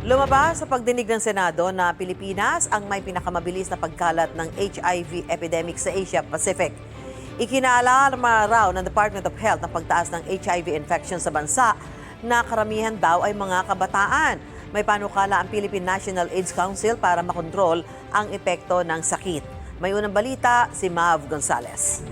Lumabas sa pagdinig ng Senado na Pilipinas ang may pinakamabilis na pagkalat ng HIV epidemic sa Asia Pacific. Ikinaalarma raw ng Department of Health na pagtaas ng HIV infection sa bansa na karamihan daw ay mga kabataan. May panukala ang Philippine National AIDS Council para makontrol ang epekto ng sakit. May unang balita si Mav Gonzalez.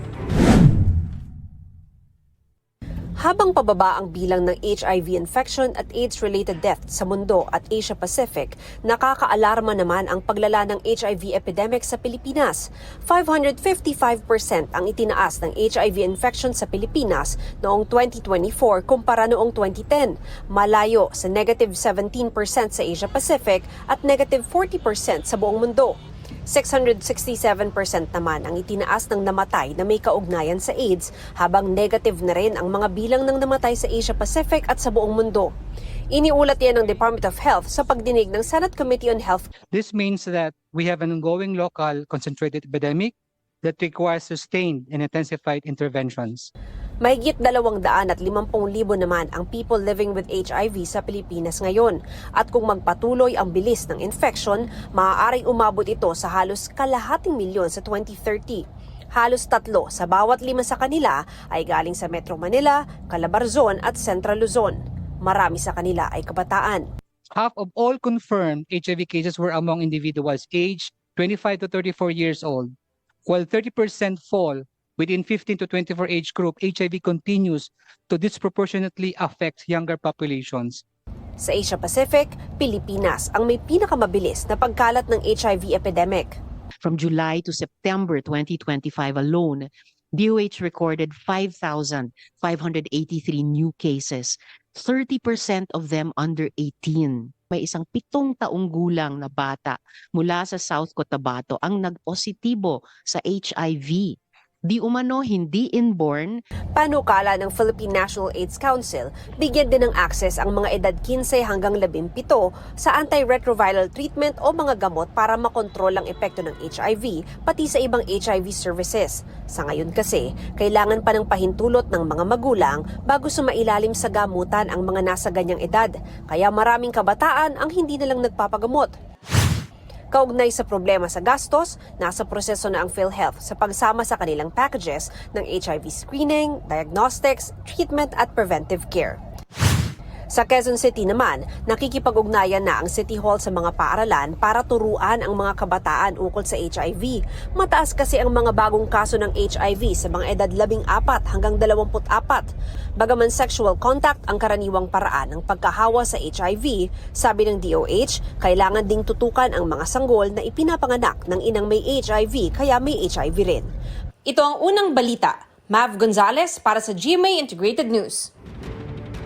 Habang pababa ang bilang ng HIV infection at AIDS-related death sa mundo at Asia Pacific, nakakaalarma naman ang paglala ng HIV epidemic sa Pilipinas. 555% ang itinaas ng HIV infection sa Pilipinas noong 2024 kumpara noong 2010, malayo sa negative 17% sa Asia Pacific at negative 40% sa buong mundo. 667% naman ang itinaas ng namatay na may kaugnayan sa AIDS, habang negative na rin ang mga bilang ng namatay sa Asia Pacific at sa buong mundo. Iniulat yan ng Department of Health sa pagdinig ng Senate Committee on Health. This means that we have an ongoing local concentrated epidemic that requires sustained and intensified interventions. Mahigit 250,000 naman ang people living with HIV sa Pilipinas ngayon. At kung magpatuloy ang bilis ng infection, maaaring umabot ito sa halos 250,000 sa 2030. Halos 3 sa bawat 5 sa kanila ay galing sa Metro Manila, Calabarzon at Central Luzon. Marami sa kanila ay kabataan. Half of all confirmed HIV cases were among individuals aged 25 to 34 years old, while 30% fall within 15 to 24 age group. HIV continues to disproportionately affect younger populations. Sa Asia Pacific, Pilipinas ang may pinakamabilis na pagkalat ng HIV epidemic. From July to September 2025 alone, DOH recorded 5,583 new cases, 30% of them under 18. May isang 7 taong gulang na bata mula sa South Cotabato ang nagpositibo sa HIV. Di umano hindi inborn. Panukala ng Philippine National AIDS Council, bigyan din ng access ang mga edad 15 hanggang 17 sa antiretroviral treatment o mga gamot para makontrol ang epekto ng HIV, pati sa ibang HIV services. Sa ngayon kasi, kailangan pa ng pahintulot ng mga magulang bago sumailalim sa gamutan ang mga nasa ganyang edad, kaya maraming kabataan ang hindi nalang nagpapagamot. Kaugnay sa problema sa gastos, nasa proseso na ang PhilHealth sa pagsama sa kanilang packages ng HIV screening, diagnostics, treatment at preventive care. Sa Quezon City naman, nakikipag-ugnayan na ang City Hall sa mga paaralan para turuan ang mga kabataan ukol sa HIV. Mataas kasi ang mga bagong kaso ng HIV sa mga edad 14 hanggang 24. Bagaman sexual contact ang karaniwang paraan ng pagkahawa sa HIV, sabi ng DOH, kailangan ding tutukan ang mga sanggol na ipinapanganak ng inang may HIV kaya may HIV rin. Ito ang unang balita. Mav Gonzalez para sa GMA Integrated News.